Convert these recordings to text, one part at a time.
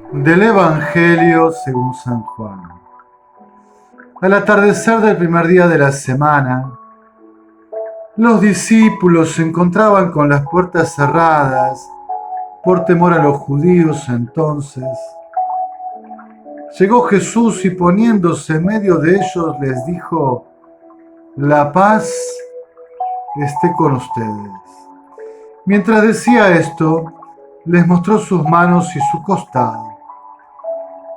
Del Evangelio según San Juan. Al atardecer del primer día de la semana, los discípulos se encontraban con las puertas cerradas por temor a los judíos. Entonces llegó Jesús y poniéndose en medio de ellos les dijo: la paz esté con ustedes. Mientras decía esto, les mostró sus manos y su costado.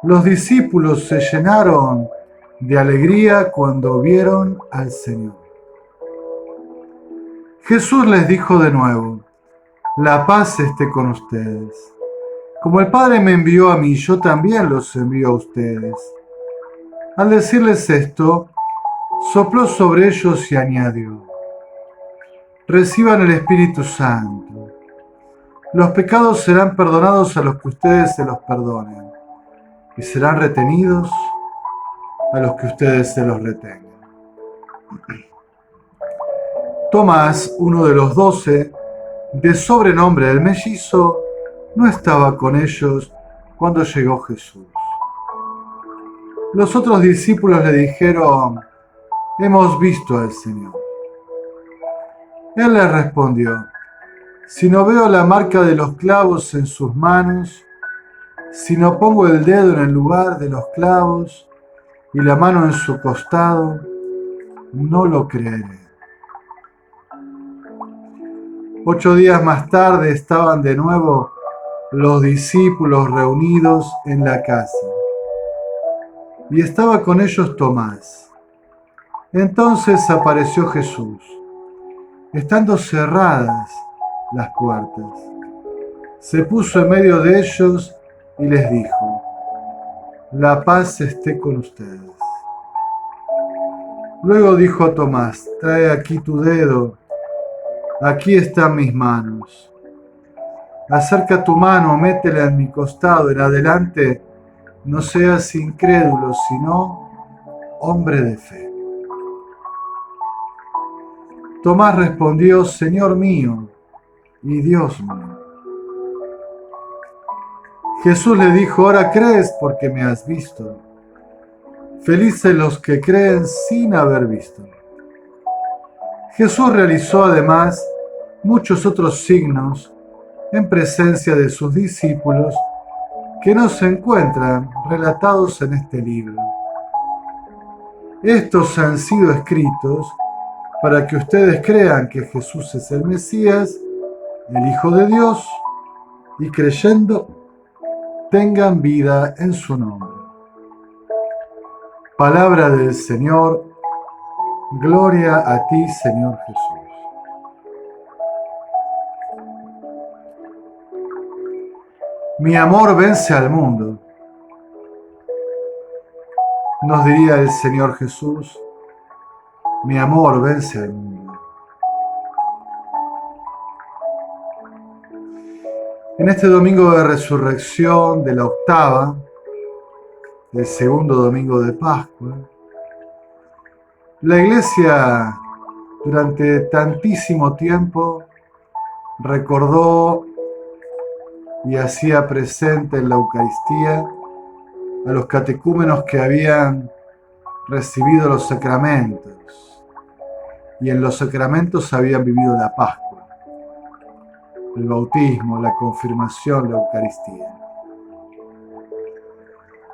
Los discípulos se llenaron de alegría cuando vieron al Señor. Jesús les dijo de nuevo: la paz esté con ustedes. Como el Padre me envió a mí, yo también los envío a ustedes. Al decirles esto, sopló sobre ellos y añadió: reciban el Espíritu Santo. Los pecados serán perdonados a los que ustedes se los perdonen, y serán retenidos a los que ustedes se los retengan. Tomás, uno de los 12, de sobrenombre el mellizo, no estaba con ellos cuando llegó Jesús. Los otros discípulos le dijeron: hemos visto al Señor. Él les respondió: si no veo la marca de los clavos en sus manos, si no pongo el dedo en el lugar de los clavos y la mano en su costado, no lo creeré. 8 días más tarde estaban de nuevo los discípulos reunidos en la casa, y estaba con ellos Tomás. Entonces apareció Jesús, estando cerradas las puertas. Se puso en medio de ellos y les dijo: la paz esté con ustedes. Luego dijo a Tomás: trae aquí tu dedo, aquí están mis manos. Acerca tu mano, métela en mi costado. En adelante no seas incrédulo, sino hombre de fe. Tomás respondió: Señor mío y Dios mío. Jesús le dijo: ahora crees porque me has visto. Felices los que creen sin haber visto. Jesús realizó además muchos otros signos en presencia de sus discípulos que no se encuentran relatados en este libro. Estos han sido escritos para que ustedes crean que Jesús es el Mesías, el Hijo de Dios, y creyendo tengan vida en su nombre. Palabra del Señor. Gloria a ti, Señor Jesús. Mi amor vence al mundo, nos diría el Señor Jesús. Mi amor vence al mundo. En este domingo de resurrección de la octava, el segundo domingo de Pascua, la Iglesia durante tantísimo tiempo recordó y hacía presente en la Eucaristía a los catecúmenos que habían recibido los sacramentos y en los sacramentos habían vivido la Pascua, el bautismo, la confirmación, la Eucaristía.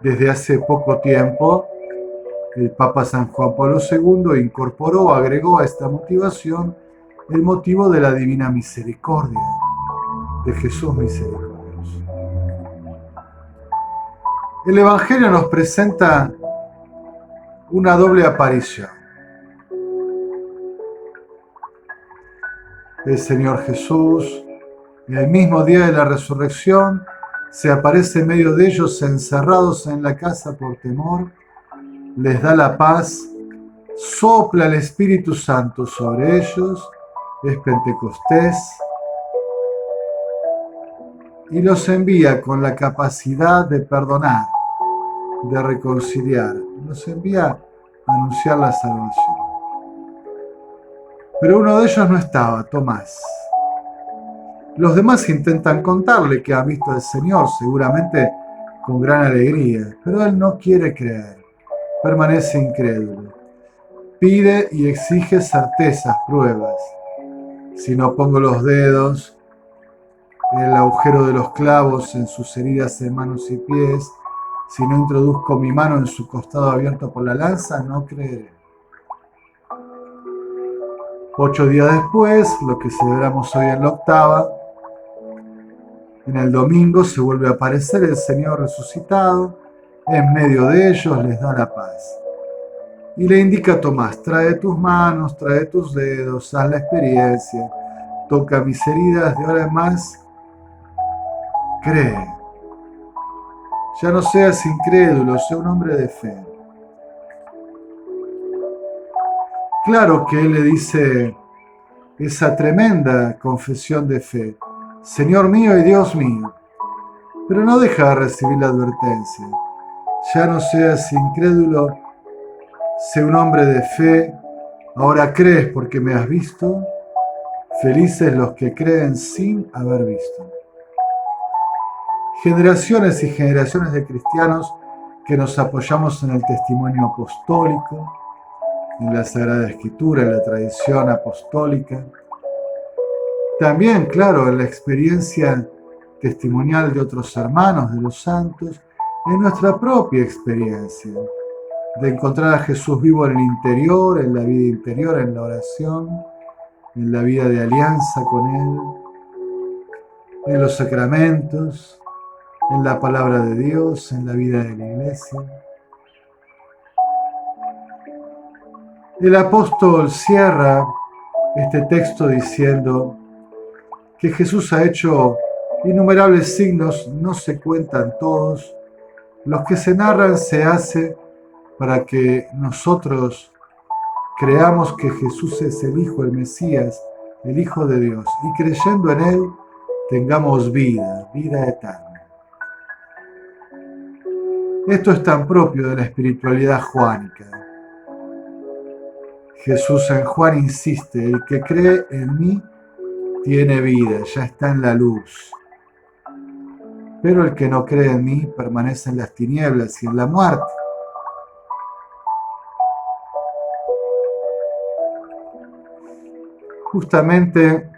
Desde hace poco tiempo, el Papa San Juan Pablo II incorporó, agregó a esta motivación el motivo de la divina misericordia, de Jesús misericordioso. El Evangelio nos presenta una doble aparición. El Señor Jesús, en el mismo día de la resurrección, se aparece en medio de ellos encerrados en la casa por temor, les da la paz, sopla el Espíritu Santo sobre ellos, es Pentecostés, y los envía con la capacidad de perdonar, de reconciliar, los envía a anunciar la salvación. Pero uno de ellos no estaba, Tomás. Los demás intentan contarle que han visto al Señor, seguramente con gran alegría, pero él no quiere creer, permanece incrédulo. Pide y exige certezas, pruebas. Si no pongo los dedos en el agujero de los clavos en sus heridas de manos y pies, si no introduzco mi mano en su costado abierto por la lanza, no creeré. 8 días después, lo que celebramos hoy en la octava, en el domingo se vuelve a aparecer el Señor resucitado, en medio de ellos les da la paz. Y le indica a Tomás, trae tus manos, trae tus dedos, haz la experiencia, toca mis heridas, de ahora en más, cree. Ya no seas incrédulo, sé un hombre de fe. Claro que él le dice esa tremenda confesión de fe, Señor mío y Dios mío, pero no deja de recibir la advertencia. Ya no seas incrédulo, sé un hombre de fe, ahora crees porque me has visto, felices los que creen sin haber visto. Generaciones y generaciones de cristianos que nos apoyamos en el testimonio apostólico, en la Sagrada Escritura, en la tradición apostólica. También, claro, en la experiencia testimonial de otros hermanos, de los santos, en nuestra propia experiencia, de encontrar a Jesús vivo en el interior, en la vida interior, en la oración, en la vida de alianza con Él, en los sacramentos, en la palabra de Dios, en la vida de la Iglesia. El apóstol cierra este texto diciendo que Jesús ha hecho innumerables signos, no se cuentan todos, los que se narran se hace para que nosotros creamos que Jesús es el Hijo, el Mesías, el Hijo de Dios, y creyendo en Él tengamos vida, vida eterna. Esto es tan propio de la espiritualidad juánica. Jesús en Juan insiste, el que cree en mí tiene vida, ya está en la luz. Pero el que no cree en mí permanece en las tinieblas y en la muerte. Justamente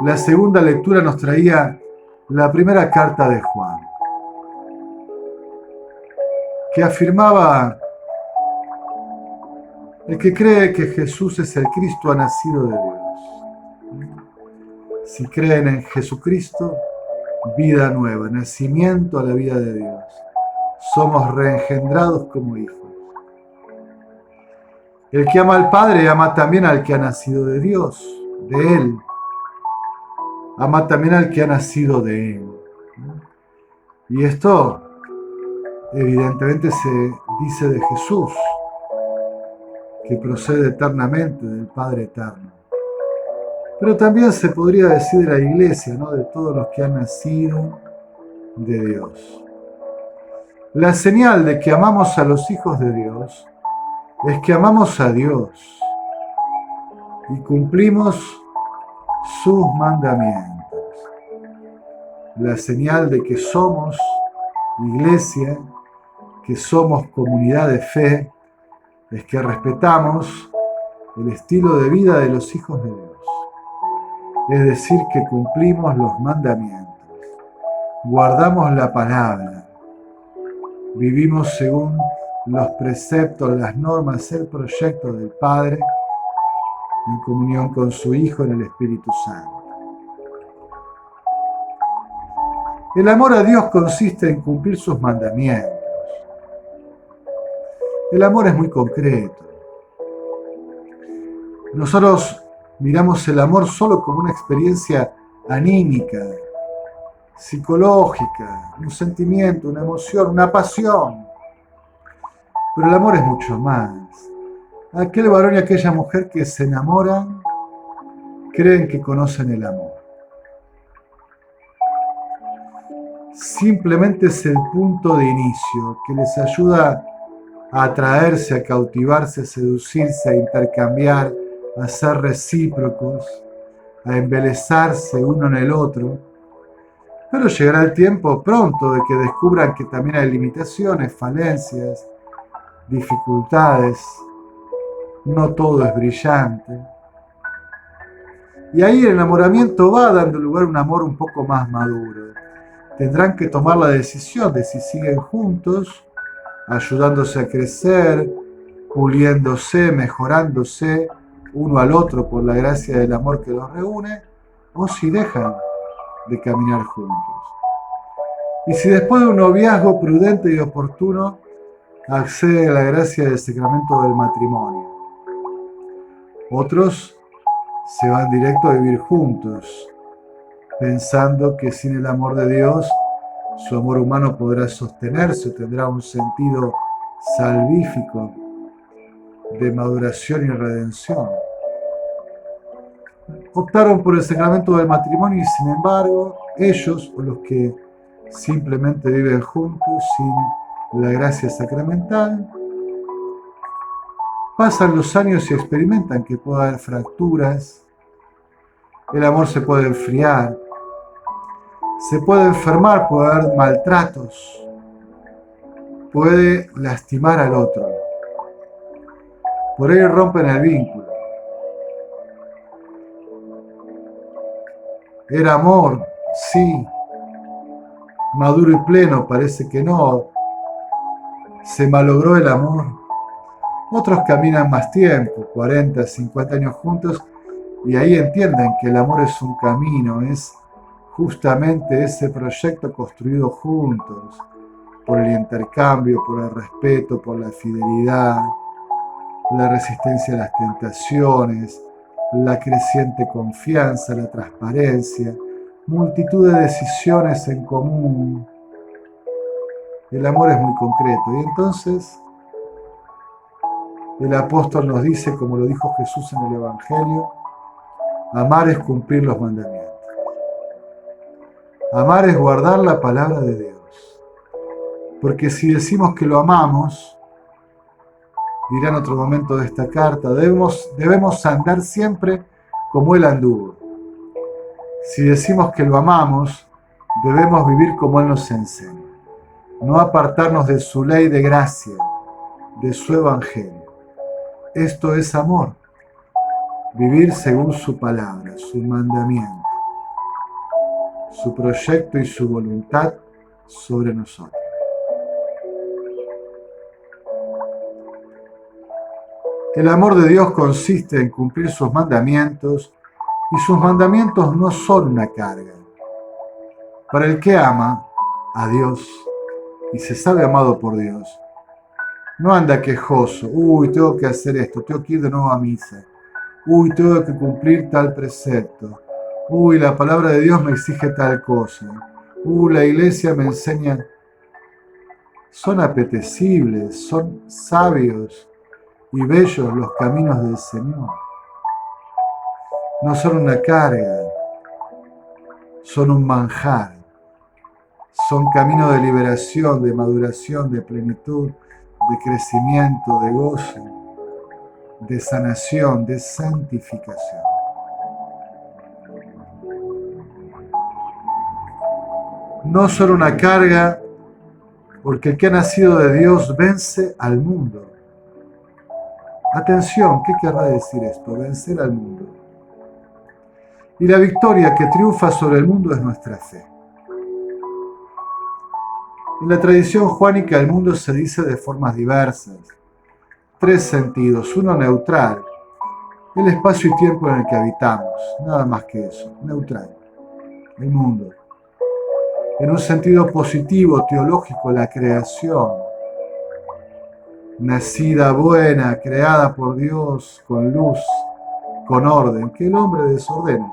la segunda lectura nos traía la primera carta de Juan, que afirmaba: el que cree que Jesús es el Cristo ha nacido de Dios. Si creen en Jesucristo, vida nueva, nacimiento a la vida de Dios. Somos reengendrados como hijos. El que ama al Padre ama también al que ha nacido de Dios, de Él. Ama también al que ha nacido de Él. Y esto evidentemente se dice de Jesús, que procede eternamente del Padre eterno. Pero también se podría decir de la Iglesia, ¿no? De todos los que han nacido de Dios. La señal de que amamos a los hijos de Dios es que amamos a Dios y cumplimos sus mandamientos. La señal de que somos iglesia, que somos comunidad de fe, es que respetamos el estilo de vida de los hijos de Dios. Es decir, que cumplimos los mandamientos, guardamos la palabra, vivimos según los preceptos, las normas, el proyecto del Padre, en comunión con su Hijo en el Espíritu Santo. El amor a Dios consiste en cumplir sus mandamientos. El amor es muy concreto. Nosotros miramos el amor solo como una experiencia anímica, psicológica, un sentimiento, una emoción, una pasión. Pero el amor es mucho más. Aquel varón y aquella mujer que se enamoran creen que conocen el amor. Simplemente es el punto de inicio que les ayuda a atraerse, a cautivarse, a seducirse, a intercambiar, a ser recíprocos, a embelezarse uno en el otro, Pero llegará el tiempo pronto de que descubran que también hay limitaciones, falencias, dificultades. No todo es brillante. Y ahí el enamoramiento va dando lugar a un amor un poco más maduro. Tendrán que tomar la decisión de si siguen juntos, ayudándose a crecer, puliéndose, mejorándose uno al otro por la gracia del amor que los reúne, o si dejan de caminar juntos. Y si después de un noviazgo prudente y oportuno accede a la gracia del sacramento del matrimonio. Otros se van directo a vivir juntos, pensando que sin el amor de Dios su amor humano podrá sostenerse, tendrá un sentido salvífico de maduración y redención. Optaron por el sacramento del matrimonio y sin embargo ellos, o los que simplemente viven juntos sin la gracia sacramental, pasan los años y experimentan que puede haber fracturas, el amor se puede enfriar, se puede enfermar, puede haber maltratos, puede lastimar al otro. Por ahí rompen el vínculo. Era amor, sí. Maduro y pleno, parece que no. Se malogró el amor. Otros caminan más tiempo, 40, 50 años juntos, y ahí entienden que el amor es un camino, es justamente ese proyecto construido juntos, por el intercambio, por el respeto, por la fidelidad, la resistencia a las tentaciones, la creciente confianza, la transparencia, multitud de decisiones en común. El amor es muy concreto. Y entonces el apóstol nos dice, como lo dijo Jesús en el Evangelio, amar es cumplir los mandamientos. Amar es guardar la palabra de Dios. Porque si decimos que lo amamos, dirá en otro momento de esta carta, debemos andar siempre como Él anduvo. Si decimos que lo amamos, debemos vivir como Él nos enseña. No apartarnos de su ley de gracia, de su evangelio. Esto es amor. Vivir según su palabra, su mandamiento, su proyecto y su voluntad sobre nosotros. El amor de Dios consiste en cumplir sus mandamientos y sus mandamientos no son una carga. Para el que ama a Dios y se sabe amado por Dios, no anda quejoso, uy, tengo que hacer esto, tengo que ir de nuevo a misa, uy, tengo que cumplir tal precepto, uy, la palabra de Dios me exige tal cosa, uy, la iglesia me enseña. Son apetecibles, son sabios y bellos los caminos del Señor. No son una carga, son un manjar, son caminos de liberación, de maduración, de plenitud, de crecimiento, de gozo, de sanación, de santificación. No son una carga porque el que ha nacido de Dios vence al mundo. Atención, ¿qué querrá decir esto? Vencer al mundo. Y la victoria que triunfa sobre el mundo es nuestra fe. En la tradición juánica el mundo se dice de formas diversas. 3 sentidos, uno neutral, el espacio y tiempo en el que habitamos, nada más que eso, neutral, el mundo. En un sentido positivo, teológico, la creación, nacida buena, creada por Dios, con luz, con orden, que el hombre desordena.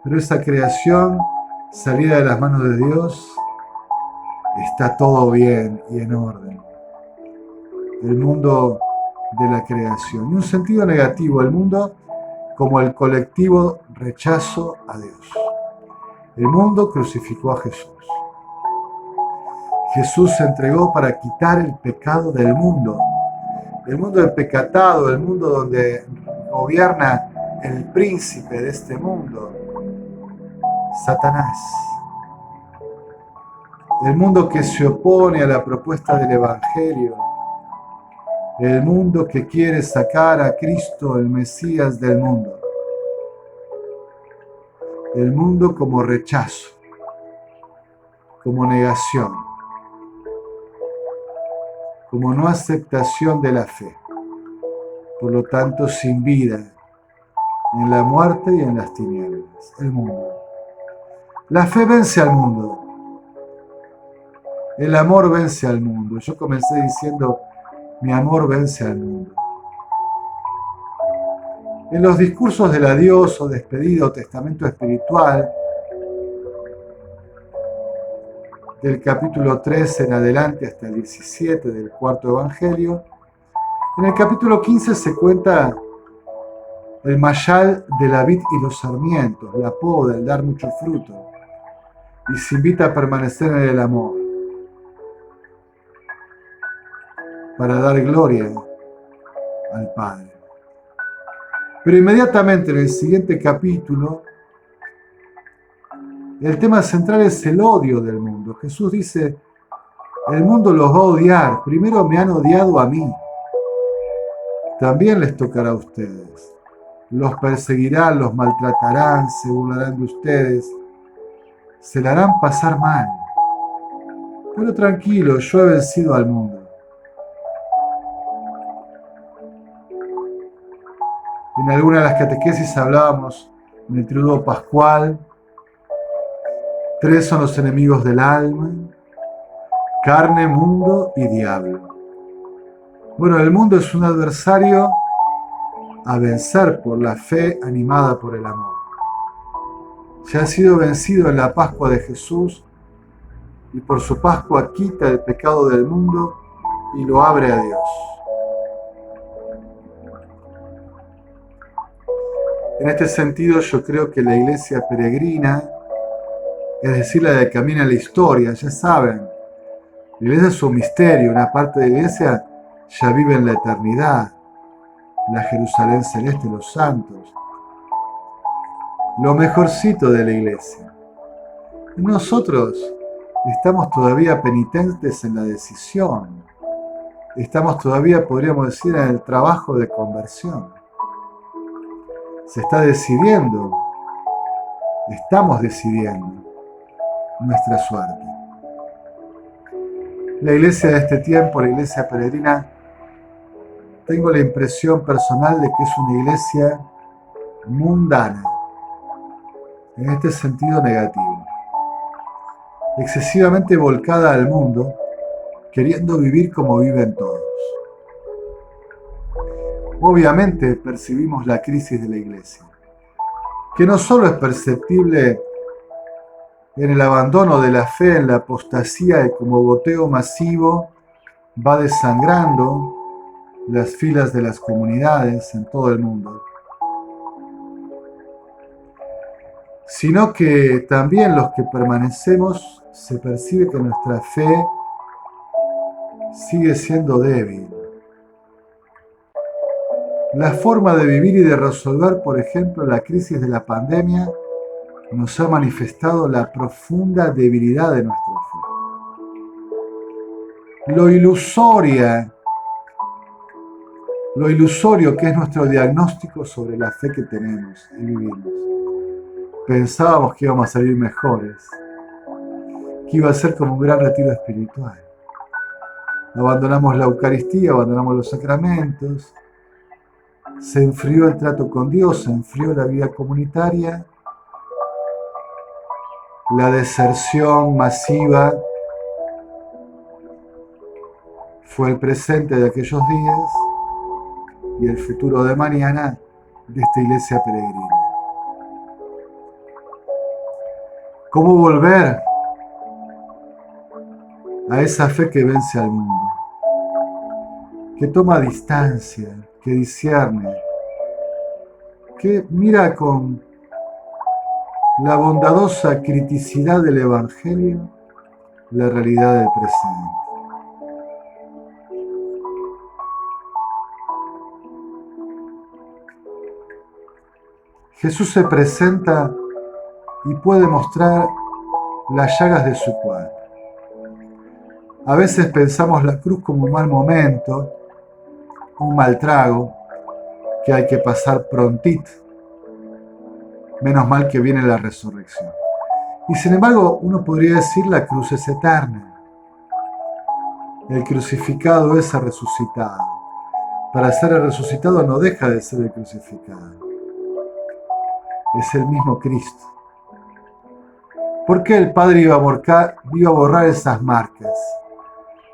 Pero esa creación, salida de las manos de Dios, está todo bien y en orden. El mundo de la creación. Y un sentido negativo, el mundo como el colectivo rechazo a Dios. El mundo crucificó a Jesús. Jesús se entregó para quitar el pecado del mundo empecatado, el mundo donde gobierna el príncipe de este mundo, Satanás. el mundo que se opone a la propuesta del Evangelio, el mundo que quiere sacar a Cristo, el Mesías del mundo, el mundo como rechazo, como negación, como no aceptación de la fe, por lo tanto sin vida, en la muerte y en las tinieblas, el mundo. La fe vence al mundo, el amor vence al mundo. Yo comencé diciendo, mi amor vence al mundo. En los discursos del adiós o despedida o testamento espiritual, del capítulo 13 en adelante hasta el 17 del cuarto evangelio, en el capítulo 15 se cuenta el mayal de la vid y los sarmientos, la poda, el dar mucho fruto, y se invita a permanecer en el amor, para dar gloria al Padre. Pero inmediatamente en el siguiente capítulo, el tema central es el odio del mundo. Jesús dice, el mundo los va a odiar, primero me han odiado a mí, también les tocará a ustedes. Los perseguirán, los maltratarán, se burlarán de ustedes, se la harán pasar mal. Pero tranquilo, yo he vencido al mundo. En alguna de las catequesis hablábamos en el triduo pascual, 3 son los enemigos del alma, carne, mundo y diablo. Bueno, el mundo es un adversario a vencer por la fe animada por el amor. Se ha sido vencido en la Pascua de Jesús y por su Pascua quita el pecado del mundo y lo abre a Dios. En este sentido yo creo que la iglesia peregrina, es decir, la de que camina la historia, ya saben, la iglesia es un misterio, una parte de la iglesia ya vive en la eternidad, la Jerusalén celeste, los santos, lo mejorcito de la iglesia. Nosotros estamos todavía penitentes en la decisión, estamos todavía, podríamos decir, en el trabajo de conversión. Se está decidiendo, estamos decidiendo nuestra suerte. La iglesia de este tiempo, la iglesia peregrina, tengo la impresión personal de que es una iglesia mundana, en este sentido negativo, excesivamente volcada al mundo, queriendo vivir como viven todos. Obviamente percibimos la crisis de la iglesia, que no solo es perceptible en el abandono de la fe, en la apostasía, y como goteo masivo va desangrando las filas de las comunidades en todo el mundo, sino que también los que permanecemos se percibe que nuestra fe sigue siendo débil. La forma de vivir y de resolver, por ejemplo, la crisis de la pandemia nos ha manifestado la profunda debilidad de nuestra fe. Lo ilusorio que es nuestro diagnóstico sobre la fe que tenemos y vivimos. Pensábamos que íbamos a salir mejores, que iba a ser como un gran retiro espiritual. Abandonamos la Eucaristía, abandonamos los sacramentos, se enfrió el trato con Dios, se enfrió la vida comunitaria, la deserción masiva fue el presente de aquellos días y el futuro de mañana de esta iglesia peregrina. ¿Cómo volver a esa fe que vence al mundo? Que toma distancia, que discierne, que mira con la bondadosa criticidad del Evangelio la realidad del presente. Jesús se presenta y puede mostrar las llagas de su cuerpo. A veces pensamos la cruz como un mal momento, un mal trago, que hay que pasar prontito. Menos mal que viene la resurrección. Y sin embargo, uno podría decir la cruz es eterna. El crucificado es el resucitado. Para ser el resucitado no deja de ser el crucificado. Es el mismo Cristo. ¿Por qué el Padre iba a borrar esas marcas?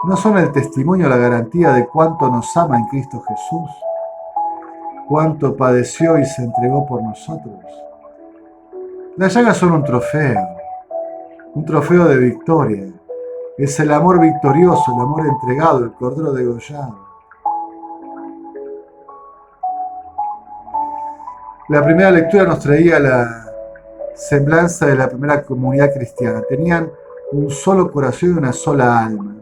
¿No son el testimonio, la garantía de cuánto nos ama en Cristo Jesús? ¿Cuánto padeció y se entregó por nosotros? Las llagas son un trofeo de victoria. Es el amor victorioso, el amor entregado, el cordero degollado. La primera lectura nos traía la semblanza de la primera comunidad cristiana. Tenían un solo corazón y una sola alma.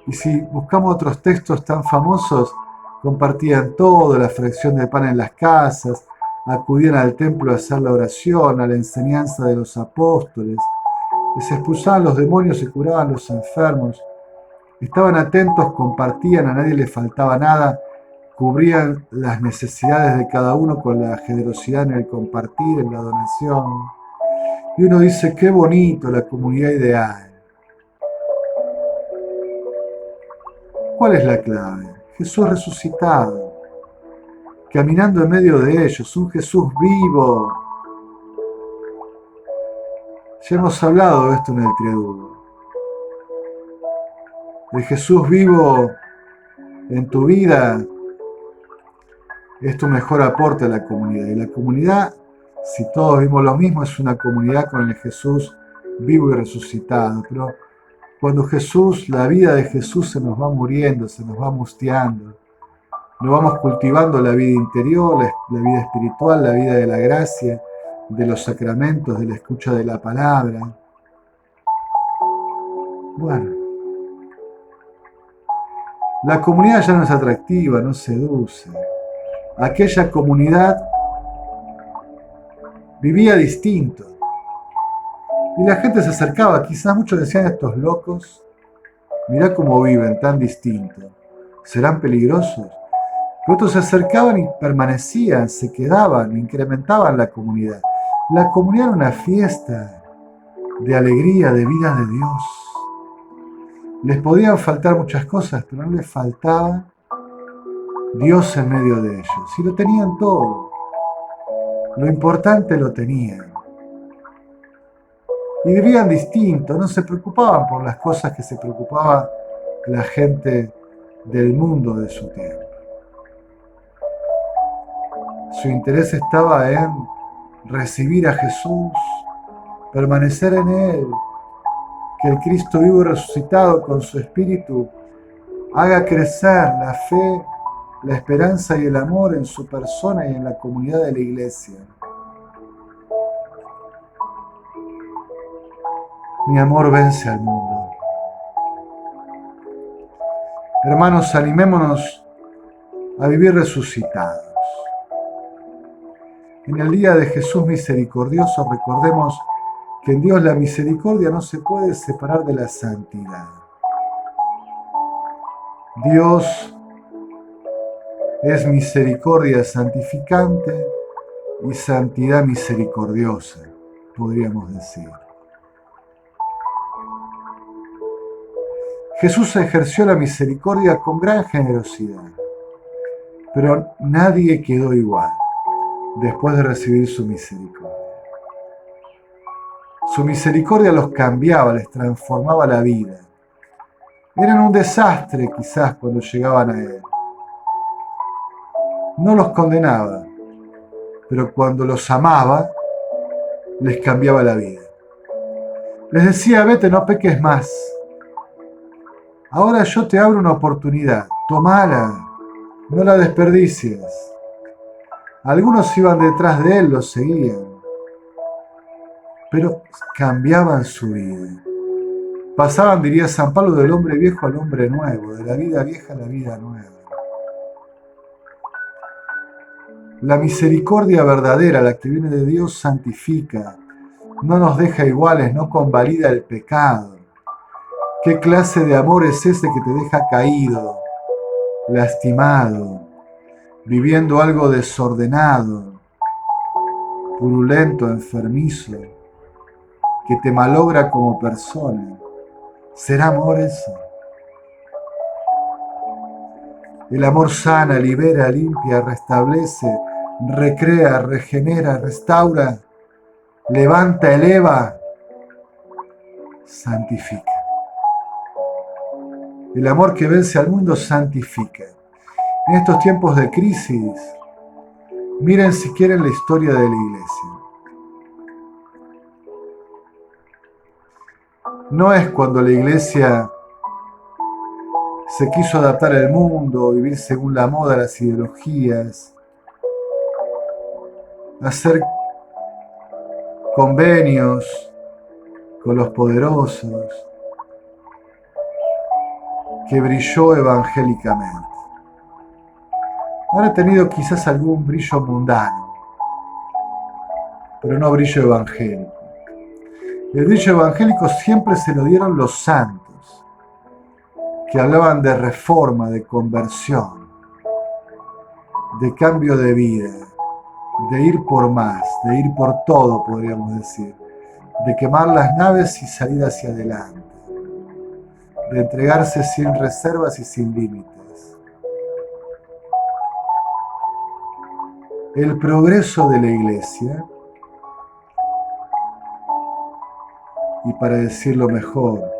Y si buscamos otros textos tan famosos, compartían todo, la fracción de pan en las casas, acudían al templo a hacer la oración, a la enseñanza de los apóstoles, les expulsaban los demonios y curaban los enfermos. Estaban atentos, compartían, a nadie le faltaba nada, cubrían las necesidades de cada uno con la generosidad en el compartir, en la donación. Y uno dice, qué bonito la comunidad ideal. ¿Cuál es la clave? Jesús resucitado, caminando en medio de ellos, un Jesús vivo. Ya hemos hablado de esto en el triduo. El Jesús vivo en tu vida es tu mejor aporte a la comunidad. Y la comunidad, si todos vimos lo mismo, es una comunidad con el Jesús vivo y resucitado. Pero cuando Jesús, la vida de Jesús se nos va muriendo, se nos va musteando, nos vamos cultivando la vida interior, la vida espiritual, la vida de la gracia, de los sacramentos, de la escucha de la palabra. Bueno, la comunidad ya no es atractiva, no seduce. Aquella comunidad vivía distinto. Y la gente se acercaba, quizás muchos decían, estos locos, mirá cómo viven tan distinto, ¿serán peligrosos? Pero otros se acercaban y permanecían, se quedaban, incrementaban la comunidad. La comunidad era una fiesta de alegría, de vida de Dios. Les podían faltar muchas cosas, pero no les faltaba Dios en medio de ellos. Y lo tenían todo. Lo importante lo tenían. Y vivían distinto, no se preocupaban por las cosas que se preocupaba la gente del mundo de su tiempo. Su interés estaba en recibir a Jesús, permanecer en Él, que el Cristo vivo y resucitado con su Espíritu haga crecer la fe, la esperanza y el amor en su persona y en la comunidad de la Iglesia. Mi amor vence al mundo. Hermanos, animémonos a vivir resucitados. En el día de Jesús misericordioso recordemos que en Dios la misericordia no se puede separar de la santidad. Dios es misericordia santificante y santidad misericordiosa, podríamos decir. Jesús ejerció la misericordia con gran generosidad, pero nadie quedó igual después de recibir su misericordia. Su misericordia los cambiaba, les transformaba la vida. Eran un desastre quizás cuando llegaban a Él. No los condenaba, pero cuando los amaba, les cambiaba la vida. Les decía, vete, no peques más. Ahora yo te abro una oportunidad, tomala, no la desperdicies. Algunos iban detrás de Él, lo seguían, pero cambiaban su vida. Pasaban, diría San Pablo, del hombre viejo al hombre nuevo, de la vida vieja a la vida nueva. La misericordia verdadera, la que viene de Dios, santifica, no nos deja iguales, no convalida el pecado. ¿Qué clase de amor es ese que te deja caído, lastimado, viviendo algo desordenado, purulento, enfermizo, que te malogra como persona? ¿Será amor eso? El amor sana, libera, limpia, restablece, recrea, regenera, restaura, levanta, eleva, santifica. El amor que vence al mundo santifica. En estos tiempos de crisis, miren si quieren la historia de la iglesia. No es cuando la iglesia se quiso adaptar al mundo, vivir según la moda, las ideologías, hacer convenios con los poderosos, que brilló evangélicamente. Habrá tenido quizás algún brillo mundano, pero no brillo evangélico. El brillo evangélico siempre se lo dieron los santos, que hablaban de reforma, de conversión, de cambio de vida, de ir por más, de ir por todo, podríamos decir, de quemar las naves y salir hacia adelante, de entregarse sin reservas y sin límites. El progreso de la iglesia, y para decirlo mejor,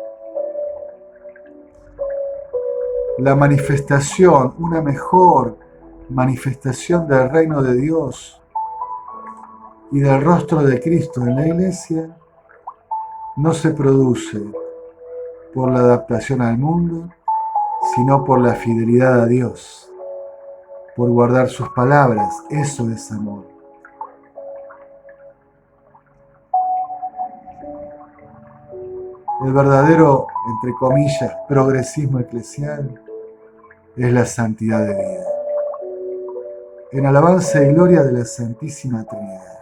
la manifestación, una mejor manifestación del reino de Dios y del rostro de Cristo en la iglesia, no se produce por la adaptación al mundo, sino por la fidelidad a Dios, por guardar sus palabras. Eso es amor. El verdadero, entre comillas, progresismo eclesial es la santidad de vida. En alabanza y gloria de la Santísima Trinidad.